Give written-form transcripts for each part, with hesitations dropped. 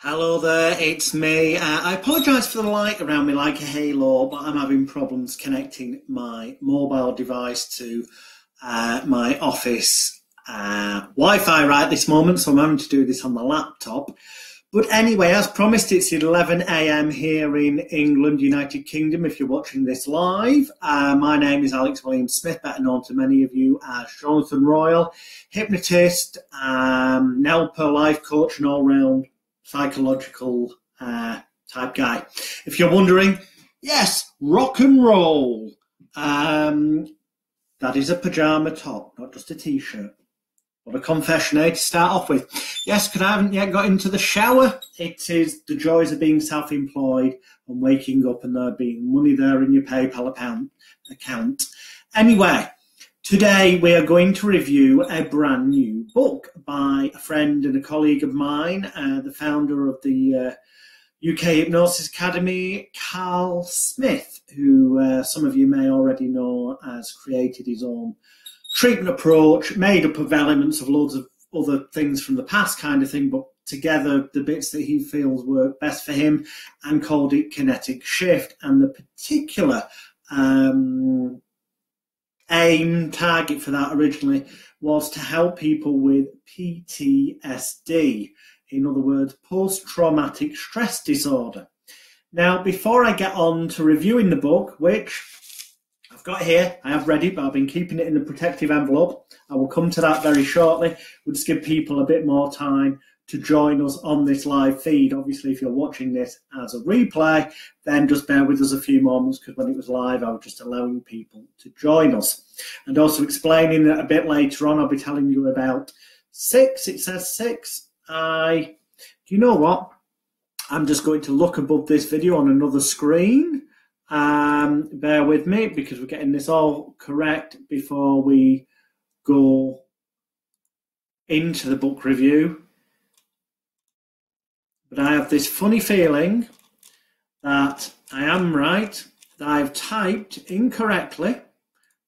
Hello there, it's me. I apologise for the light around me like a halo, but I'm having problems connecting my mobile device to my office Wi-Fi right this moment, so I'm having to do this on the laptop. But anyway, as promised, it's 11 a.m. here in England, United Kingdom, if you're watching this live. My name is Alex William Smith, better known to many of you as Jonathan Royal, hypnotist, NLPer, life coach, and all-round psychological type guy. If you're wondering, yes, rock and roll. That is a pajama top, not just a t-shirt. What a confession, to start off with. Yes, because I haven't yet got into the shower. It is the joys of being self-employed and waking up and there being money there in your PayPal account. Anyway, today we are going to review a brand new book by a friend and a colleague of mine, the founder of the UK Hypnosis Academy, Karl Smith, who some of you may already know has created his own treatment approach, made up of elements of loads of other things from the past kind of thing, but together the bits that he feels work best for him, and called it Kinetic Shift. And the particular aim, target for that originally was to help people with PTSD, in other words, post-traumatic stress disorder. Now, before I get on to reviewing the book, which I've got here, I have read it, but I've been keeping it in a protective envelope. I will come to that very shortly. We'll just give people a bit more time to join us on this live feed. Obviously, if you're watching this as a replay, then just bear with us a few moments, because when it was live, I was just allowing people to join us. And also explaining that a bit later on, I'll be telling you about 6. It says 6. Do you know what? I'm just going to look above this video on another screen. Bear with me, because we're getting this all correct before we go into the book review. But I have this funny feeling that I am right, that I've typed incorrectly,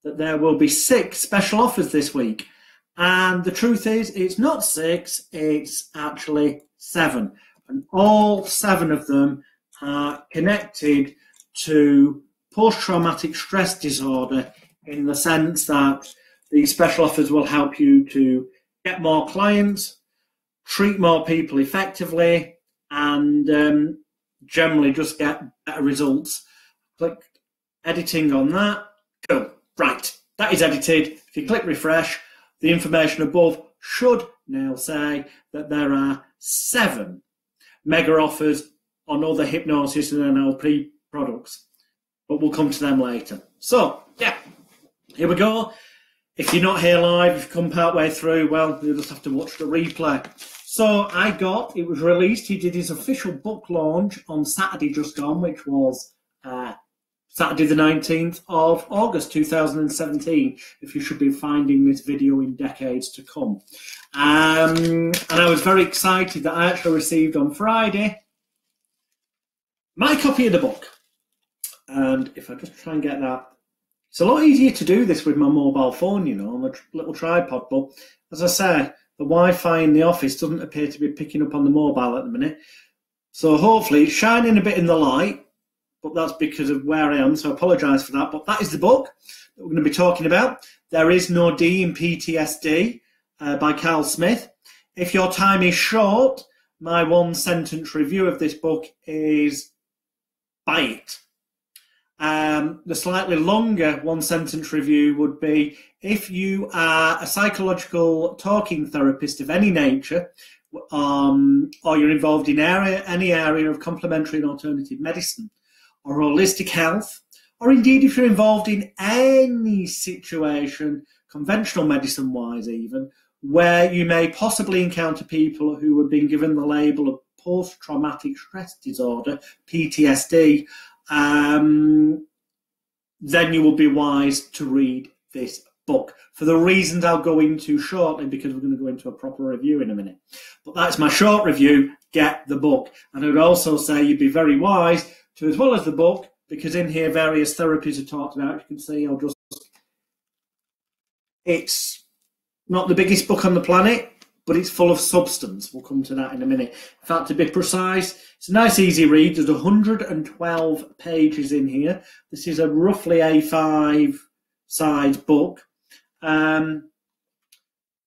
that there will be 6 special offers this week. And the truth is, it's not 6, it's actually 7. And all 7 of them are connected to post-traumatic stress disorder, in the sense that these special offers will help you to get more clients, treat more people effectively, and generally just get better results. Click editing on that. Go. Right, that is edited. If you click refresh, the information above should now say that there are 7 mega offers on other hypnosis and NLP products, but we'll come to them later. So, yeah, here we go. If you're not here live, if you come part way through, well, you'll just have to watch the replay. So it was released, he did his official book launch on Saturday just gone, which was Saturday the 19th of August 2017, if you should be finding this video in decades to come. And I was very excited that I actually received on Friday my copy of the book. And if I just try and get that, it's a lot easier to do this with my mobile phone, you know, on a little tripod. But as I say, the Wi-Fi in the office doesn't appear to be picking up on the mobile at the minute. So hopefully it's shining a bit in the light, but that's because of where I am, so I apologise for that. But that is the book that we're going to be talking about. There Is No D in PTSD by Karl Smith. If your time is short, my 1-sentence review of this book is buy it. The slightly longer 1-sentence review would be, if you are a psychological talking therapist of any nature, or you're involved in any area of complementary and alternative medicine, or holistic health, or indeed if you're involved in any situation, conventional medicine-wise even, where you may possibly encounter people who have been given the label of post-traumatic stress disorder, PTSD, then you will be wise to read this book, for the reasons I'll go into shortly, because we're going to go into a proper review in a minute. But that's my short review. Get the book. And I would also say you'd be very wise to, as well as the book, because in here various therapies are talked about. You can see it's not the biggest book on the planet, but it's full of substance. We'll come to that in a minute. In fact, to be precise, it's a nice, easy read. There's 112 pages in here. This is a roughly A5 size book.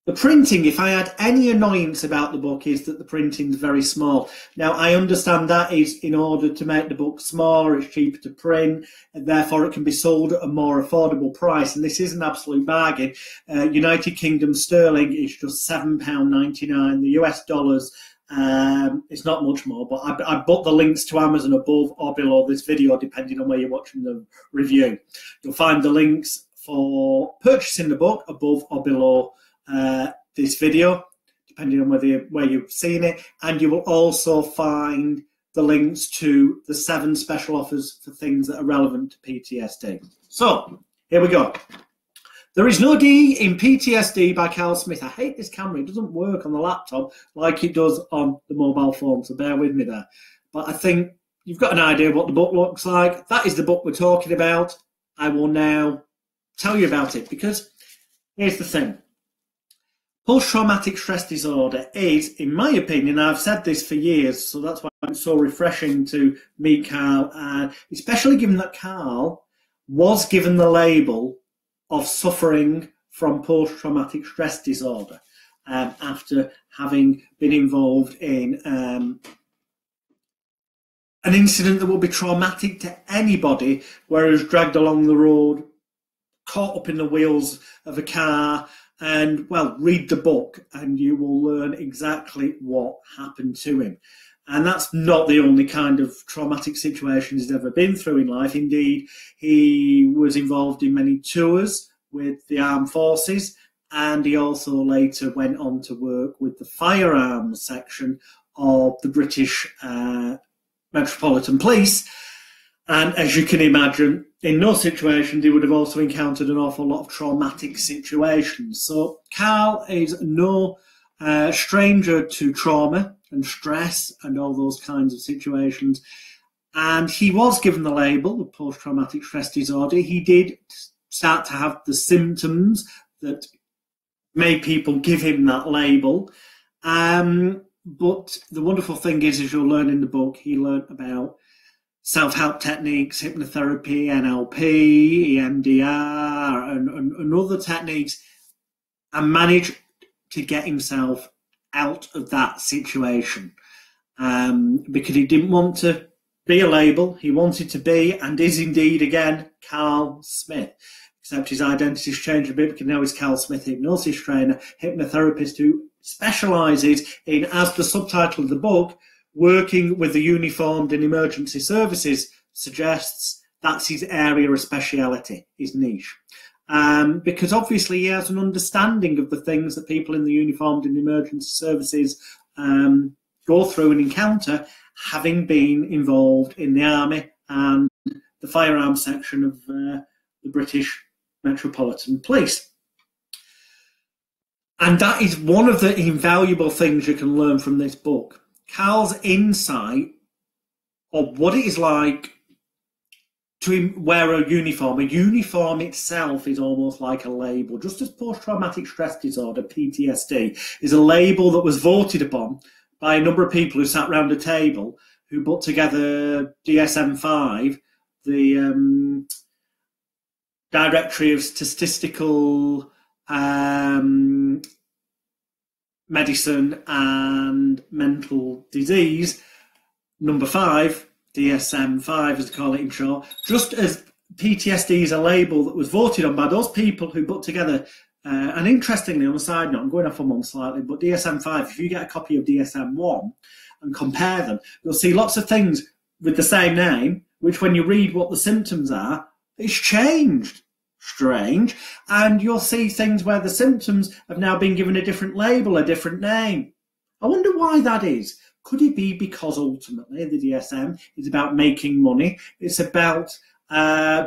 The printing, if I had any annoyance about the book, is that the printing is very small. Now, I understand that is in order to make the book smaller, it's cheaper to print, and therefore it can be sold at a more affordable price. And this is an absolute bargain. United Kingdom sterling is just £7.99. The US dollars, it's not much more, but I put the links to Amazon above or below this video, depending on where you're watching the review. You'll find the links for purchasing the book above or below this video, depending on where you've seen it, and you will also find the links to the 7 special offers for things that are relevant to PTSD. So, here we go. There is no D in PTSD by Karl Smith. I hate this camera. It doesn't work on the laptop like it does on the mobile phone, so bear with me there. But I think you've got an idea of what the book looks like. That is the book we're talking about. I will now tell you about it, because here's the thing. Post-traumatic stress disorder is, in my opinion, I've said this for years, so that's why it's so refreshing to meet Karl, and especially given that Karl was given the label of suffering from post-traumatic stress disorder after having been involved in an incident that will be traumatic to anybody, where he was dragged along the road, caught up in the wheels of a car. And, well, read the book and you will learn exactly what happened to him. And that's not the only kind of traumatic situation he's ever been through in life. Indeed, he was involved in many tours with the armed forces, and he also later went on to work with the firearms section of the British Metropolitan Police. And as you can imagine, in those situations, he would have also encountered an awful lot of traumatic situations. So Karl is no stranger to trauma and stress and all those kinds of situations. And he was given the label of post-traumatic stress disorder. He did start to have the symptoms that made people give him that label. But the wonderful thing is, as you'll learn in the book, he learned about self-help techniques, hypnotherapy, NLP, EMDR, and other techniques, and managed to get himself out of that situation because he didn't want to be a label. He wanted to be, and is indeed, again, Karl Smith. Except his identity's changed a bit, because now he's Karl Smith, hypnosis trainer, hypnotherapist who specialises in, as the subtitle of the book, working with the uniformed and emergency services suggests, that's his area of speciality, his niche. Because obviously he has an understanding of the things that people in the uniformed and emergency services go through and encounter, having been involved in the army and the firearms section of the British Metropolitan Police. And that is one of the invaluable things you can learn from this book. Karl's insight of what it is like to wear a uniform. A uniform itself is almost like a label. Just as post-traumatic stress disorder, PTSD, is a label that was voted upon by a number of people who sat around a table who put together DSM-5, the Directory of Statistical Medicine and Mental Disease, number 5, DSM-5 as they call it in short. Just as PTSD is a label that was voted on by those people who put together, and interestingly, on a side note, I'm going off on one slightly, but DSM-5, if you get a copy of DSM-1 and compare them, you'll see lots of things with the same name, which when you read what the symptoms are, it's changed. Strange. And you'll see things where the symptoms have now been given a different label, a different name. I wonder why that is. Could it be because ultimately the DSM is about making money? It's about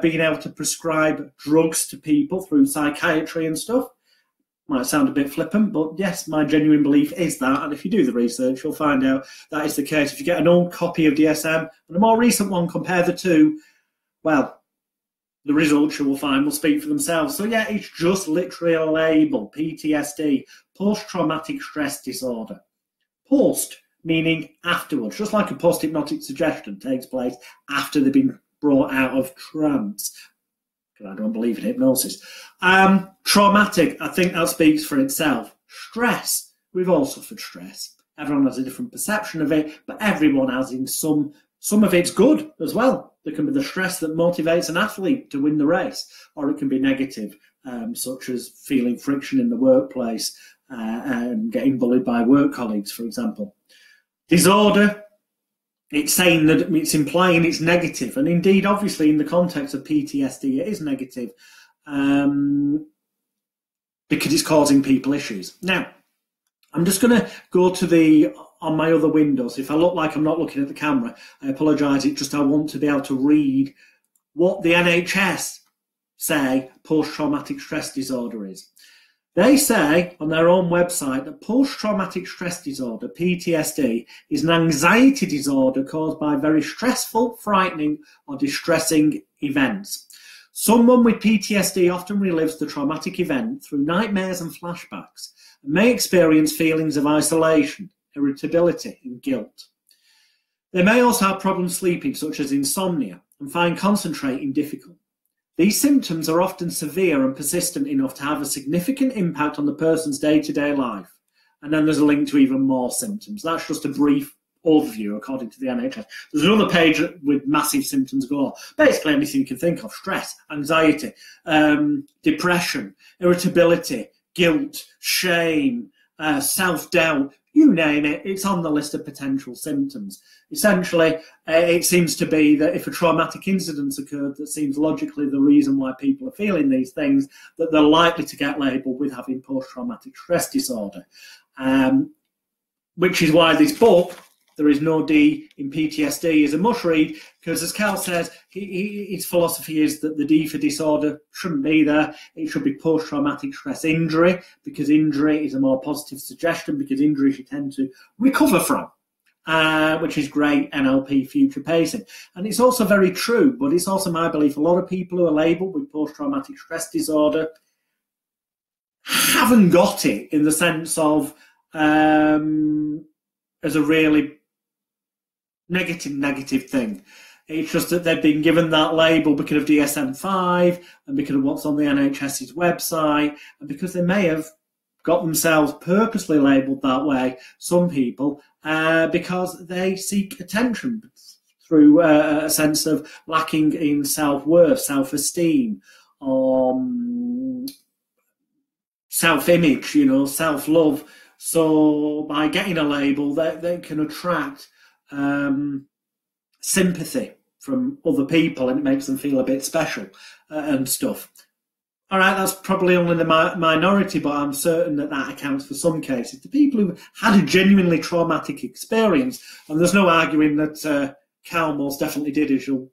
being able to prescribe drugs to people through psychiatry and stuff? Might sound a bit flippant, but yes, my genuine belief is that. And if you do the research, you'll find out that is the case. If you get an old copy of DSM and a more recent one, compare the two, well, the results you will find will speak for themselves. So yeah, it's just literally a label, PTSD, post-traumatic stress disorder. Post, meaning afterwards, just like a post-hypnotic suggestion takes place after they've been brought out of trance. I don't believe in hypnosis. Traumatic, I think that speaks for itself. Stress, we've all suffered stress. Everyone has a different perception of it, but everyone has in some of it's good as well. There can be the stress that motivates an athlete to win the race, or it can be negative, such as feeling friction in the workplace and getting bullied by work colleagues, for example. Disorder, it's saying that it's implying it's negative, and indeed, obviously, in the context of PTSD, it is negative because it's causing people issues. Now, I'm just going to go to on my other windows. If I look like I'm not looking at the camera, I apologise. It's just I want to be able to read what the NHS say post-traumatic stress disorder is. They say on their own website that post-traumatic stress disorder, PTSD, is an anxiety disorder caused by very stressful, frightening, or distressing events. Someone with PTSD often relives the traumatic event through nightmares and flashbacks and may experience feelings of isolation, irritability, and guilt. They may also have problems sleeping, such as insomnia, and find concentrating difficult. These symptoms are often severe and persistent enough to have a significant impact on the person's day-to-day life. And then there's a link to even more symptoms. That's just a brief overview, according to the NHS. There's another page with massive symptoms galore. Basically, anything you can think of: stress, anxiety, depression, irritability, guilt, shame, self-doubt. You name it, it's on the list of potential symptoms. Essentially, it seems to be that if a traumatic incident occurred that seems logically the reason why people are feeling these things, that they're likely to get labelled with having post-traumatic stress disorder. Which is why this book, There Is No D in PTSD, is a must read, because as Karl says, his philosophy is that the D for disorder shouldn't be there. It should be post-traumatic stress injury, because injury is a more positive suggestion, because injuries you tend to recover from, which is great NLP future pacing. And it's also very true, but it's also my belief a lot of people who are labelled with post-traumatic stress disorder haven't got it in the sense of as a really negative thing. It's just that they've been given that label because of DSM-5 and because of what's on the NHS's website, and because they may have got themselves purposely labelled that way, some people, because they seek attention through a sense of lacking in self-worth, self-esteem, self-image, self-love. So by getting a label, they can attract sympathy from other people, and it makes them feel a bit special and stuff. All right, that's probably only the minority, but I'm certain that accounts for some cases. The people who had a genuinely traumatic experience, and there's no arguing that Karl most definitely did, as you'll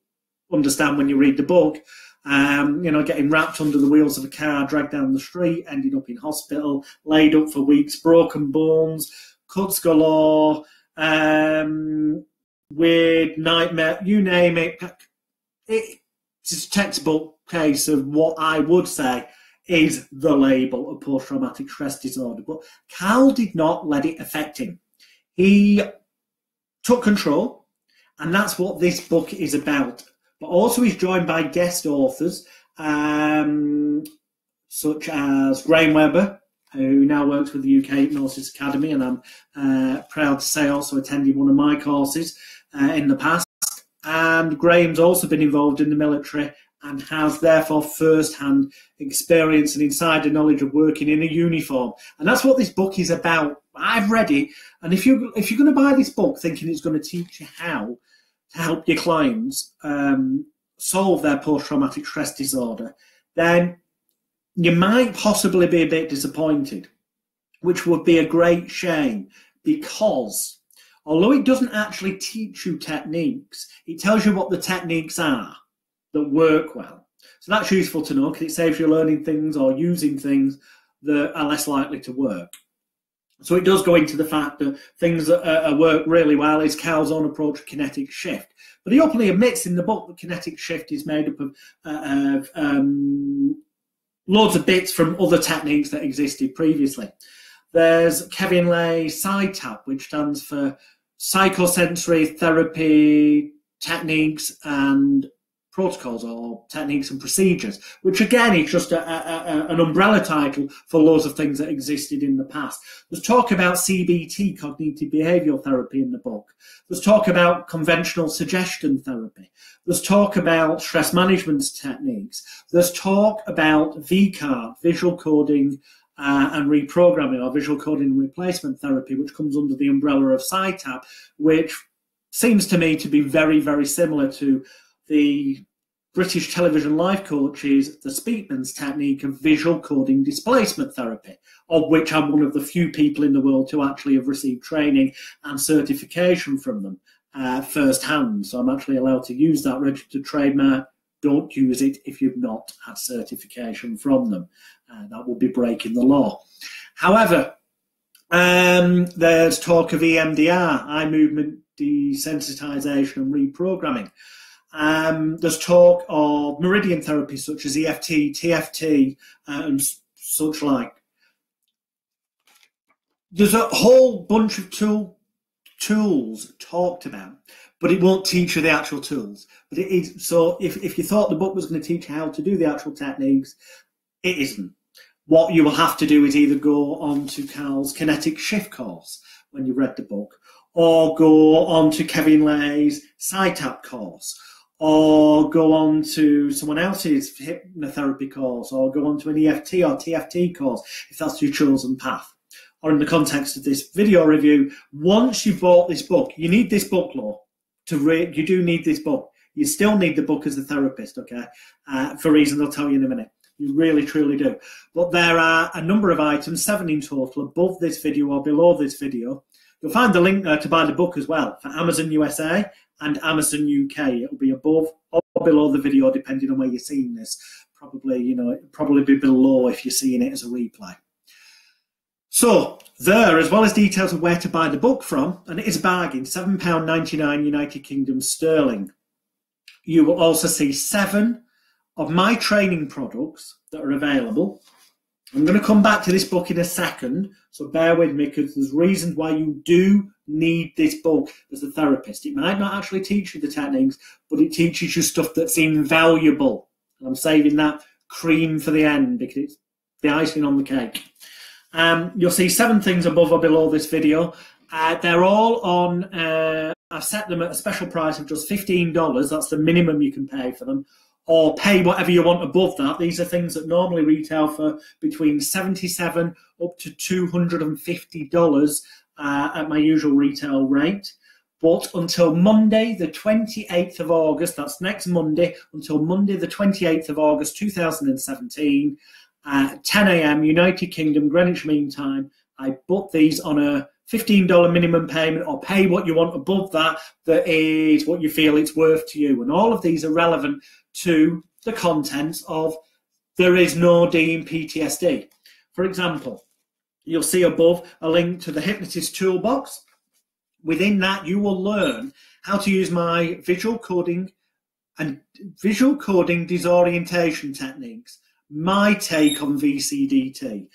understand when you read the book, getting wrapped under the wheels of a car, dragged down the street, ended up in hospital, laid up for weeks, broken bones, cuts galore, weird nightmare, you name it. It's a textbook case of what I would say is the label of post-traumatic stress disorder. But Karl did not let it affect him. He took control, and that's what this book is about. But also he's joined by guest authors, such as Graham Webber, who now works with the UK Hypnosis Academy, and I'm proud to say also attended one of my courses in the past. And Graham's also been involved in the military and has therefore first-hand experience and insider knowledge of working in a uniform. And that's what this book is about. I've read it, and if you're going to buy this book thinking it's going to teach you how to help your clients solve their post-traumatic stress disorder, then you might possibly be a bit disappointed, which would be a great shame, because although it doesn't actually teach you techniques, it tells you what the techniques are that work well. So that's useful to know, because it saves you learning things or using things that are less likely to work. So it does go into the fact that things that work really well is Karl's own approach to kinetic shift. But he openly admits in the book that kinetic shift is made up of loads of bits from other techniques that existed previously. There's Kevin Lay's Psy-Tap, which stands for Psychosensory Therapy Techniques and Protocols, or Techniques and Procedures, which again is just an umbrella title for loads of things that existed in the past. There's talk about CBT, cognitive behavioural therapy, in the book. There's talk about conventional suggestion therapy. There's talk about stress management techniques. There's talk about VCAR, visual coding and reprogramming, or visual coding and replacement therapy, which comes under the umbrella of Psy-Tap, which seems to me to be very, very similar to the British television life coaches, the Speakman's technique of visual coding displacement therapy, of which I'm one of the few people in the world to actually have received training and certification from them firsthand. So I'm actually allowed to use that registered trademark. Don't use it if you've not had certification from them. That would be breaking the law. However, there's talk of EMDR, eye movement desensitization and reprogramming. There's talk of meridian therapy such as EFT, TFT, and such like. There's a whole bunch of tools talked about, but it won't teach you the actual tools. But it is, so if you thought the book was going to teach you how to do the actual techniques, it isn't. What you will have to do is either go on to Karl's Kinetic Shift course when you read the book, or go on to Kevin Lay's Psy-Tap course, or go on to someone else's hypnotherapy course, or go on to an EFT or TFT course, if that's your chosen path. Or in the context of this video review, once you've bought this book, you need this book, Law, to read. You do need this book. You still need the book as a therapist, okay, for reasons I'll tell you in a minute. You really, truly do. But there are a number of items, 7 in total, above this video or below this video. You'll find the link there to buy the book as well for Amazon USA and Amazon UK. It'll be above or below the video, depending on where you're seeing this. Probably, it'll probably be below if you're seeing it as a replay. So there, as well as details of where to buy the book from, and it is a bargain, £7.99 United Kingdom sterling. You will also see 7 of my training products that are available. I'm going to come back to this book in a second, so bear with me, because there's reasons why you do need this book as a therapist. It might not actually teach you the techniques, but it teaches you stuff that's invaluable. And I'm saving that cream for the end because it's the icing on the cake. You'll see 7 things above or below this video. They're all on, I've set them at a special price of just $15. That's the minimum you can pay for them. Or pay whatever you want above that. These are things that normally retail for between $77 up to $250 at my usual retail rate. But until Monday, the 28th of August, that's next Monday, until Monday, the 28th of August, 2017, at 10 a.m. United Kingdom, Greenwich Mean Time, I booked these on a $15 minimum payment, or pay what you want above that, that is what you feel it's worth to you. And all of these are relevant to the contents of There Is No D in PTSD. For example, you'll see above a link to the Hypnotist Toolbox. Within that, you will learn how to use my visual coding disorientation techniques, my take on VCDT,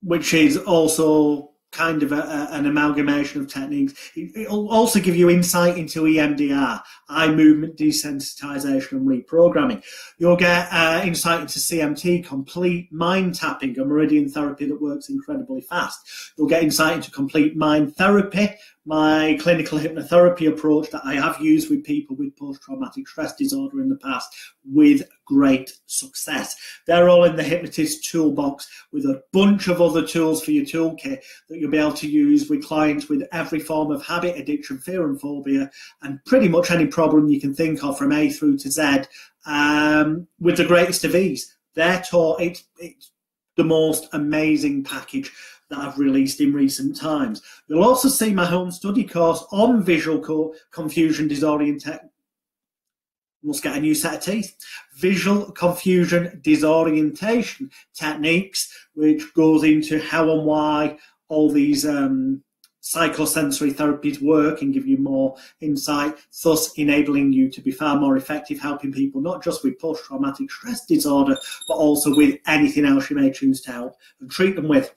which is also kind of an amalgamation of techniques. It'll also give you insight into EMDR, eye movement desensitization and reprogramming. You'll get insight into CMT, complete mind tapping, a meridian therapy that works incredibly fast. You'll get insight into complete mind therapy, my clinical hypnotherapy approach that I have used with people with post-traumatic stress disorder in the past with great success. They're all in the Hypnotist Toolbox with a bunch of other tools for your toolkit that you'll be able to use with clients with every form of habit, addiction, fear and phobia, and pretty much any problem you can think of from A through to Z, with the greatest of ease. They're taught, it's the most amazing package that I've released in recent times. You'll also see my home study course on visual confusion disorientation. Must get a new set of teeth. Visual confusion disorientation techniques, which goes into how and why all these psychosensory therapies work and give you more insight, thus enabling you to be far more effective helping people, not just with post-traumatic stress disorder, but also with anything else you may choose to help and treat them with.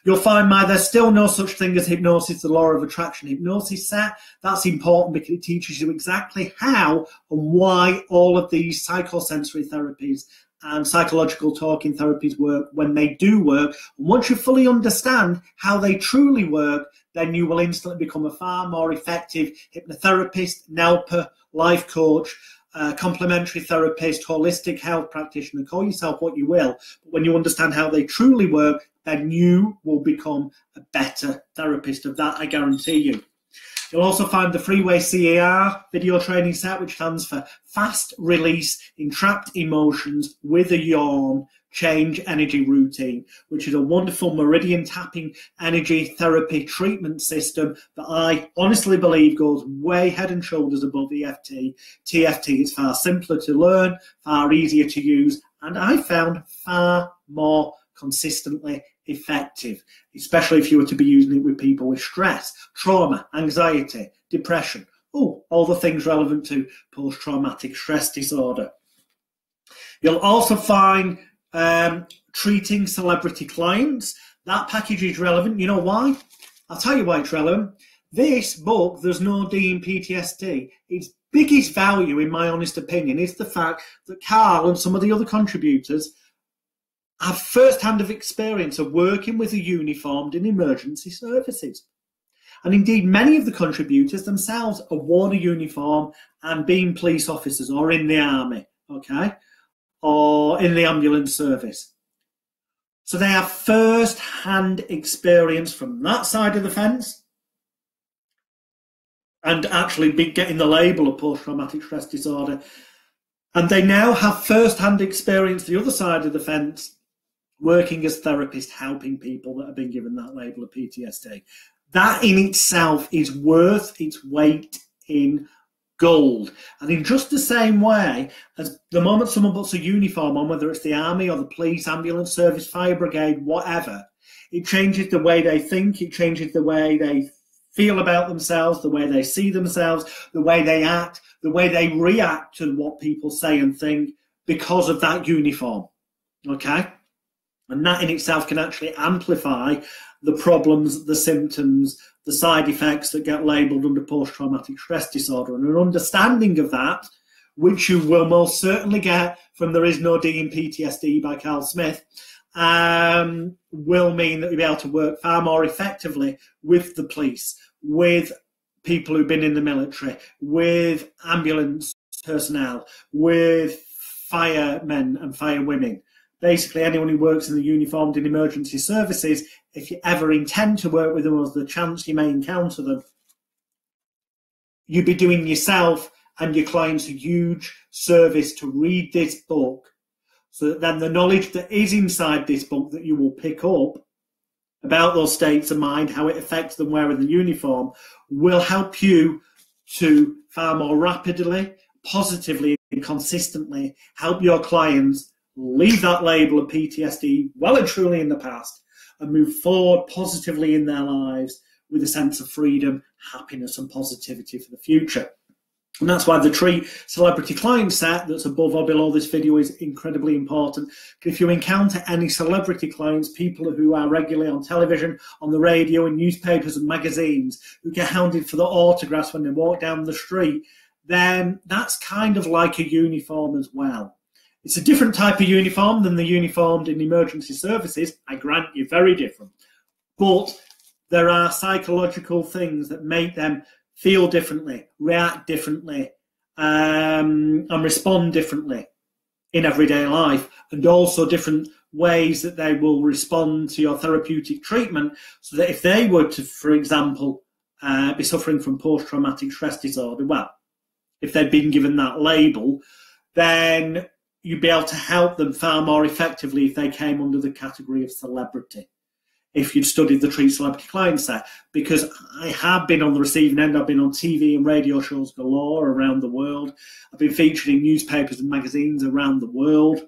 You'll find there's still no such thing as hypnosis, the law of attraction hypnosis set. That's important because it teaches you exactly how and why all of these psychosensory therapies and psychological talking therapies work when they do work. And once you fully understand how they truly work, then you will instantly become a far more effective hypnotherapist, NLPer, life coach, complementary therapist, holistic health practitioner, call yourself what you will. But when you understand how they truly work, then you will become a better therapist. Of that, I guarantee you. You'll also find the Freeway CAR video training set, which stands for Fast Release Entrapped Emotions with a Yawn Change Energy Routine, which is a wonderful meridian tapping energy therapy treatment system that I honestly believe goes way head and shoulders above EFT. TFT is far simpler to learn, far easier to use, and I found far more consistently effective, especially if you were to be using it with people with stress, trauma, anxiety, depression, all the things relevant to post-traumatic stress disorder. You'll also find treating celebrity clients. That package is relevant. You know why? I'll tell you why it's relevant. This book, There's No D in PTSD, its biggest value, in my honest opinion, is the fact that Karl and some of the other contributors have first-hand of experience of working with the uniformed in emergency services. And indeed, many of the contributors themselves have worn a uniform and been police officers or in the army, okay, or in the ambulance service. So they have first-hand experience from that side of the fence and actually getting the label of post-traumatic stress disorder. And they now have first-hand experience the other side of the fence, working as therapists, helping people that have been given that label of PTSD. That in itself is worth its weight in gold. And in just the same way as the moment someone puts a uniform on, whether it's the army or the police, ambulance service, fire brigade, whatever, it changes the way they think, it changes the way they feel about themselves, the way they see themselves, the way they act, the way they react to what people say and think because of that uniform, okay? And that in itself can actually amplify the problems, the symptoms, the side effects that get labelled under post-traumatic stress disorder. And an understanding of that, which you will most certainly get from There Is No D in PTSD by Karl Smith, will mean that you'll be able to work far more effectively with the police, with people who've been in the military, with ambulance personnel, with firemen and firewomen. Basically, anyone who works in the uniformed in emergency services, if you ever intend to work with them or the chance you may encounter them, you'd be doing yourself and your clients a huge service to read this book, so that then the knowledge that is inside this book that you will pick up about those states of mind, how it affects them wearing the uniform, will help you to far more rapidly, positively and consistently help your clients leave that label of PTSD well and truly in the past and move forward positively in their lives with a sense of freedom, happiness and positivity for the future. And that's why the Treat Celebrity Client set that's above or below this video is incredibly important. If you encounter any celebrity clients, people who are regularly on television, on the radio, in newspapers and magazines, who get hounded for the autographs when they walk down the street, then that's kind of like a uniform as well. It's a different type of uniform than the uniformed in emergency services. I grant you, very different. But there are psychological things that make them feel differently, react differently, and respond differently in everyday life, and also different ways that they will respond to your therapeutic treatment, so that if they were to, for example, be suffering from post-traumatic stress disorder, well, if they'd been given that label, then you'd be able to help them far more effectively if they came under the category of celebrity, if you'd studied the Treat Celebrity Client set. Because I have been on the receiving end. I've been on TV and radio shows galore around the world. I've been featured in newspapers and magazines around the world.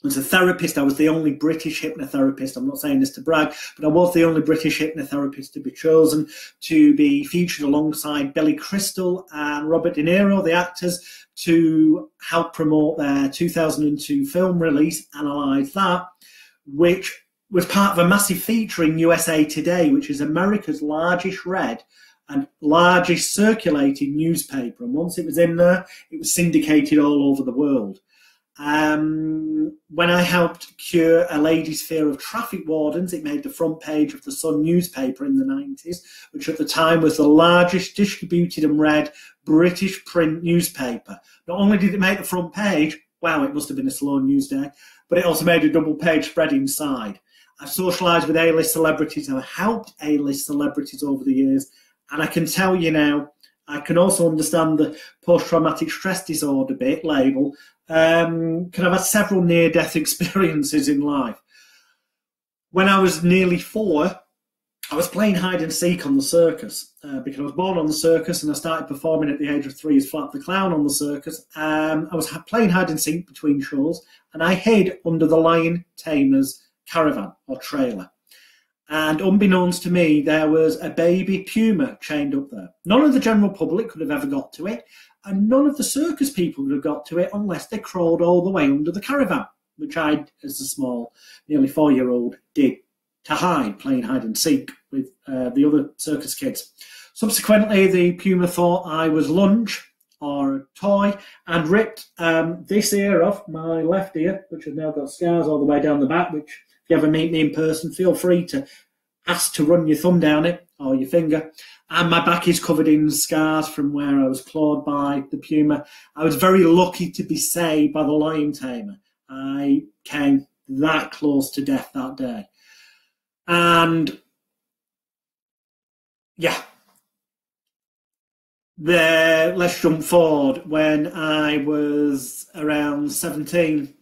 As a therapist, I was the only British hypnotherapist. I'm not saying this to brag, but I was the only British hypnotherapist to be chosen to be featured alongside Billy Crystal and Robert De Niro, the actors, to help promote their 2002 film release, Analyze That, which was part of a massive feature in USA Today, which is America's largest read and largest circulating newspaper. And once it was in there, it was syndicated all over the world. When I helped cure a lady's fear of traffic wardens, it made the front page of the Sun newspaper in the 90s, which at the time was the largest distributed and read British print newspaper. Not only did it make the front page, wow, it must have been a slow news day, but it also made a double page spread inside. I've socialised with A-list celebrities and I've helped A-list celebrities over the years, and I can tell you now, I can also understand the post-traumatic stress disorder bit label. I've had several near-death experiences in life. When I was nearly 4, I was playing hide and seek on the circus because I was born on the circus and I started performing at the age of 3 as Flap the Clown on the circus. I was playing hide and seek between shows and I hid under the lion tamer's caravan or trailer. And unbeknownst to me, there was a baby puma chained up there. None of the general public could have ever got to it, and none of the circus people would have got to it unless they crawled all the way under the caravan, which I, as a small, nearly 4-year-old, did to hide, playing hide and seek with the other circus kids. Subsequently, the puma thought I was lunch or a toy and ripped this ear off, my left ear, which has now got scars all the way down the back, which if you ever meet me in person, feel free to ask to run your thumb down it or your finger. And my back is covered in scars from where I was clawed by the puma. I was very lucky to be saved by the lion tamer. I came that close to death that day. And yeah, let's jump forward. When I was around 17,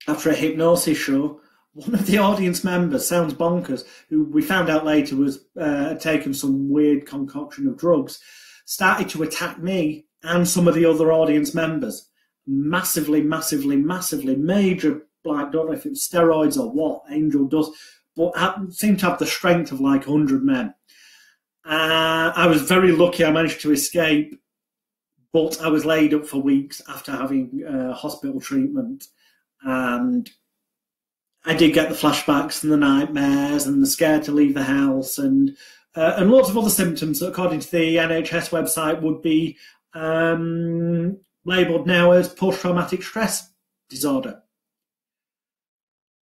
after a hypnosis show, one of the audience members, sounds bonkers, who we found out later was taken some weird concoction of drugs, started to attack me and some of the other audience members. Massively, major, like, don't know if it was steroids or what, angel dust, but seemed to have the strength of like 100 men. I was very lucky I managed to escape, but I was laid up for weeks after having hospital treatment, and I did get the flashbacks and the nightmares and the scared to leave the house and lots of other symptoms that, according to the NHS website, would be labelled now as post-traumatic stress disorder.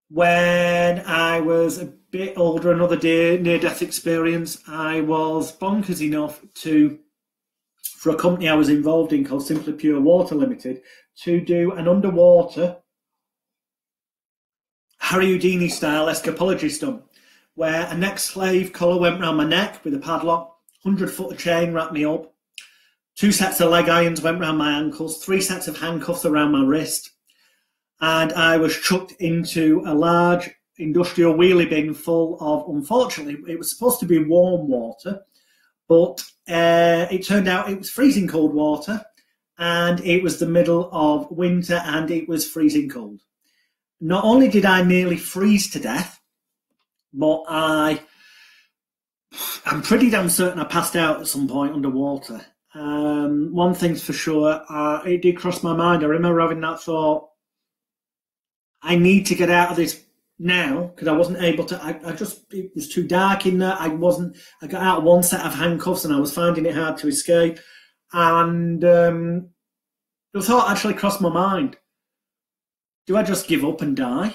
When I was a bit older, another near-death experience, I was bonkers enough for a company I was involved in called Simply Pure Water Limited, to do an underwater Harry Houdini style escapology stunt, where a neck slave collar went round my neck with a padlock, 100-foot chain wrapped me up, 2 sets of leg irons went round my ankles, 3 sets of handcuffs around my wrist, and I was chucked into a large industrial wheelie bin full of, unfortunately, it was supposed to be warm water, but it turned out it was freezing cold water, and it was the middle of winter and it was freezing cold. Not only did I nearly freeze to death, but I'm pretty damn certain I passed out at some point underwater. One thing's for sure, it did cross my mind. I remember having that thought, I need to get out of this now, because I wasn't able to, it was too dark in there. I got out of one set of handcuffs and I was finding it hard to escape. And the thought actually crossed my mind. Do I just give up and die?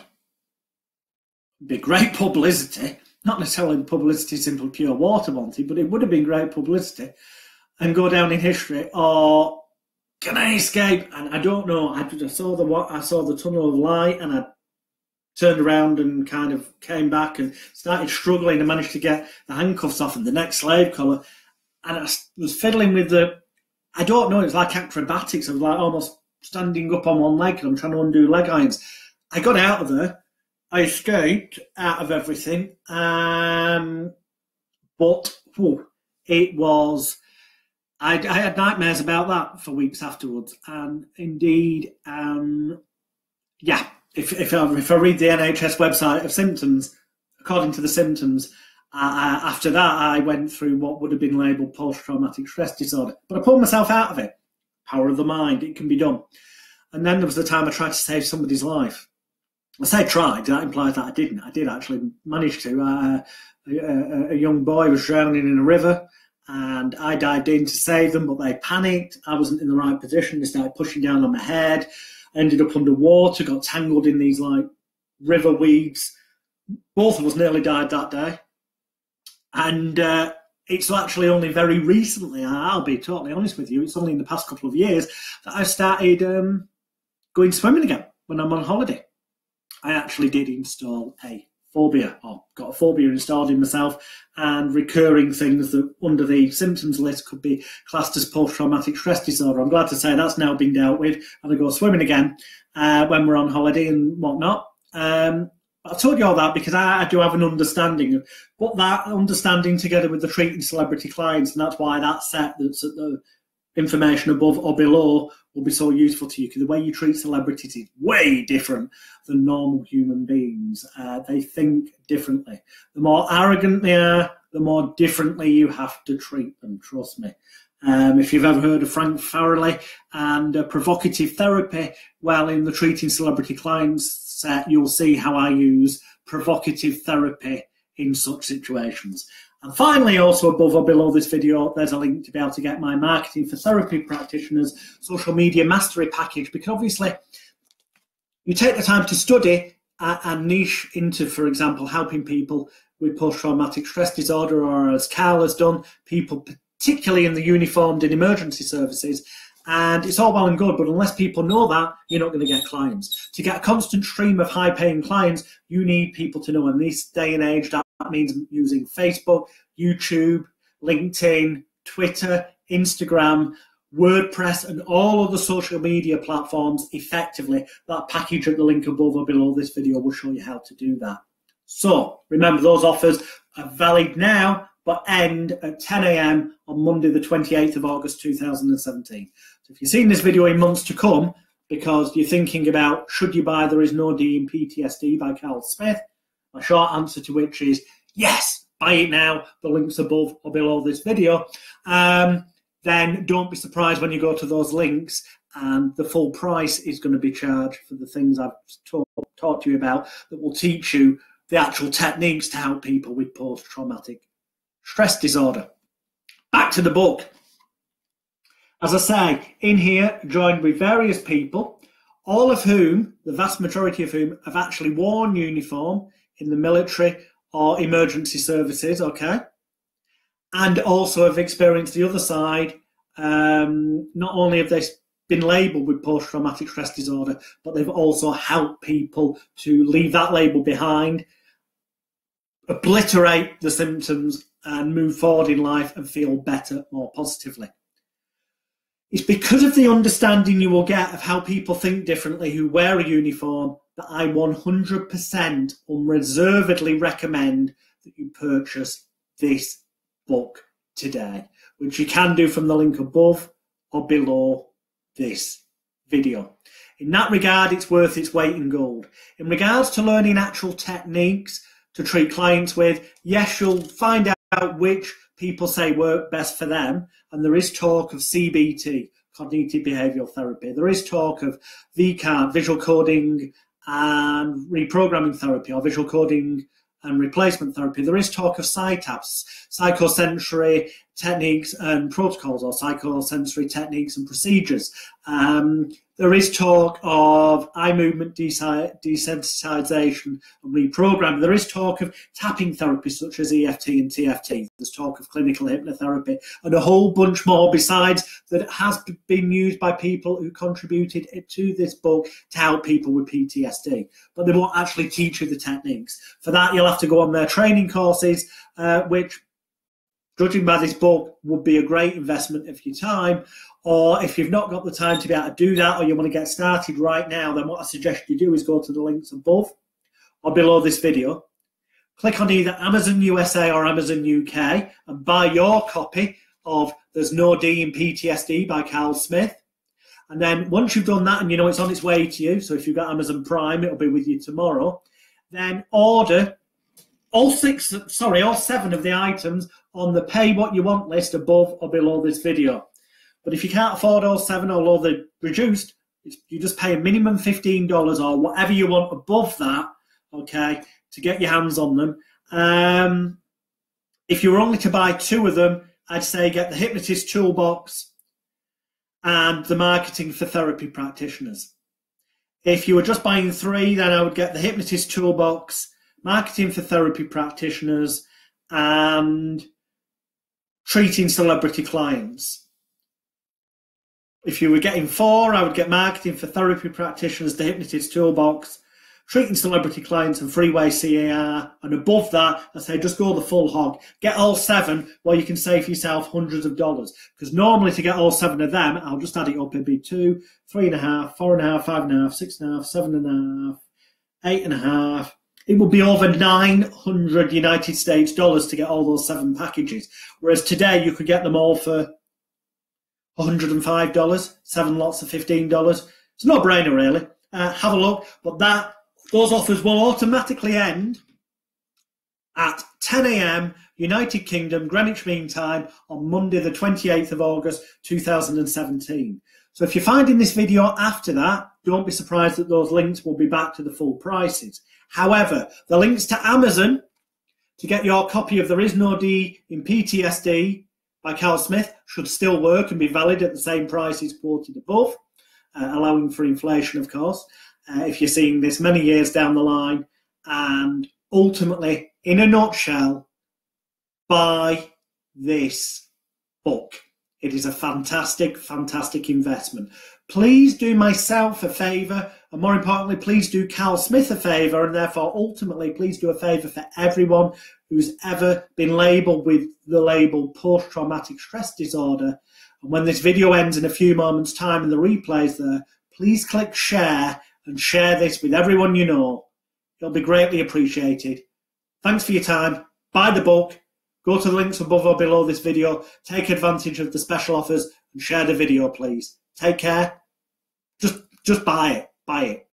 It'd be great publicity. Not necessarily the publicity Simple Pure Water wanted, but it would have been great publicity and go down in history. Or can I escape? And I don't know. I saw the tunnel of light, and I turned around and kind of came back and started struggling and managed to get the handcuffs off and the neck slave collar. And I was fiddling with I don't know, it was like acrobatics. I was like almost standing up on one leg and I'm trying to undo leg irons. I got out of there. I escaped out of everything. But it was, I had nightmares about that for weeks afterwards. And indeed, if I read the NHS website of symptoms, according to the symptoms, after that I went through what would have been labelled post-traumatic stress disorder. But I pulled myself out of it. Power of the mind, it can be done. And then there was the time I tried to save somebody's life. I say tried, that implies that I didn't. I did actually manage to. A young boy was drowning in a river, and I dived in to save them, but they panicked. I wasn't in the right position. They started pushing down on my head. I ended up underwater, got tangled in these like river weeds. Both of us nearly died that day. And it's actually only very recently, I'll be totally honest with you, it's only in the past couple of years that I've started going swimming again when I'm on holiday. I actually did install a phobia, or got a phobia installed in myself, and recurring things that under the symptoms list could be classed as post-traumatic stress disorder. I'm glad to say that's now been dealt with, and I go swimming again when we're on holiday and whatnot. I've told you all that because I do have an understanding of put that understanding together with the treating celebrity clients, and that's why that set that's at the information above or below will be so useful to you, because the way you treat celebrities is way different than normal human beings. They think differently. The more arrogant they are, the more differently you have to treat them, trust me. If you've ever heard of Frank Farrelly and provocative therapy, well, in the treating celebrity clients set, you'll see how I use provocative therapy in such situations. And finally, also above or below this video, there's a link to be able to get my Marketing for Therapy Practitioners Social Media Mastery Package, because obviously you take the time to study and niche into, for example, helping people with post-traumatic stress disorder, or as Karl has done, people particularly in the uniformed and emergency services. And it's all well and good, but unless people know that, you're not going to get clients. To get a constant stream of high-paying clients, you need people to know. In this day and age, that means using Facebook, YouTube, LinkedIn, Twitter, Instagram, WordPress, and all other social media platforms effectively. That package at the link above or below this video will show you how to do that. So remember, those offers are valid now, but end at 10 a.m. on Monday, the 28th of August, 2017. So if you've seen this video in months to come, because you're thinking about should you buy There Is No D in PTSD by Karl Smith, my short answer to which is yes, buy it now. The link's above or below this video. Then don't be surprised when you go to those links and the full price is going to be charged for the things I've talked to you about that will teach you the actual techniques to help people with post-traumatic stress disorder. Back to the book. As I say, in here, joined with various people, all of whom, the vast majority of whom, have actually worn uniform in the military or emergency services, okay? And also have experienced the other side. Not only have they been labelled with post-traumatic stress disorder, but they've also helped people to leave that label behind, obliterate the symptoms, and move forward in life and feel better, more positively. It's because of the understanding you will get of how people think differently who wear a uniform that I 100% unreservedly recommend that you purchase this book today, which you can do from the link above or below this video. In that regard, it's worth its weight in gold. In regards to learning actual techniques to treat clients with, yes, you'll find out which people say work best for them, and there is talk of CBT, cognitive behavioural therapy. There is talk of VCAT, visual coding and reprogramming therapy, or visual coding and replacement therapy. There is talk of Psy-Taps, psychosensory techniques and protocols, or psychosensory techniques and procedures. There is talk of eye movement desensitization and reprogramming. There is talk of tapping therapy such as EFT and TFT. There's talk of clinical hypnotherapy and a whole bunch more besides that has been used by people who contributed to this book to help people with PTSD. But they won't actually teach you the techniques. For that, you'll have to go on their training courses, which, judging by this book, would be a great investment of your time. Or if you've not got the time to be able to do that, or you want to get started right now, then what I suggest you do is go to the links above or below this video. Click on either Amazon USA or Amazon UK and buy your copy of There's No D in PTSD by Karl Smith. And then once you've done that and you know it's on its way to you, so if you've got Amazon Prime, it'll be with you tomorrow, then order all 7 of the items on the pay what you want list above or below this video. But if you can't afford all 7, although they're reduced, you just pay a minimum $15 or whatever you want above that, okay, to get your hands on them. If you were only to buy 2 of them, I'd say get the Hypnotist Toolbox and the Marketing for Therapy Practitioners. If you were just buying 3, then I would get the Hypnotist Toolbox, Marketing for Therapy Practitioners, and Treating Celebrity Clients. If you were getting 4, I would get Marketing for Therapy Practitioners, the Hypnotist Toolbox, Treating Celebrity Clients, and Freeway CAR. And above that, I say just go the full hog. Get all 7 where you can save yourself hundreds of dollars. Because normally to get all 7 of them, I'll just add it up. It'd be 2, 3.5, 4.5, 5.5, 6.5, 7.5, 8.5. It would be over 900 United States dollars to get all those 7 packages. Whereas today you could get them all for $105, 7 lots of $15. It's a no-brainer, really. Have a look. But those offers will automatically end at 10 a.m. United Kingdom, Greenwich Mean Time, on Monday, the 28th of August, 2017. So if you're finding this video after that, don't be surprised that those links will be back to the full prices. However, the links to Amazon to get your copy of There Is No D in PTSD by Karl Smith should still work and be valid at the same prices quoted above, allowing for inflation, of course, if you're seeing this many years down the line. And ultimately, in a nutshell, buy this book. It is a fantastic, fantastic investment. Please do myself a favour, and more importantly, please do Karl Smith a favour, and therefore, ultimately, please do a favour for everyone who's ever been labelled with the label post-traumatic stress disorder. And when this video ends in a few moments' time and the replay's there, please click share and share this with everyone you know. It'll be greatly appreciated. Thanks for your time. Buy the book. Go to the links above or below this video. Take advantage of the special offers and share the video, please. Take care. Just buy it. Buy it.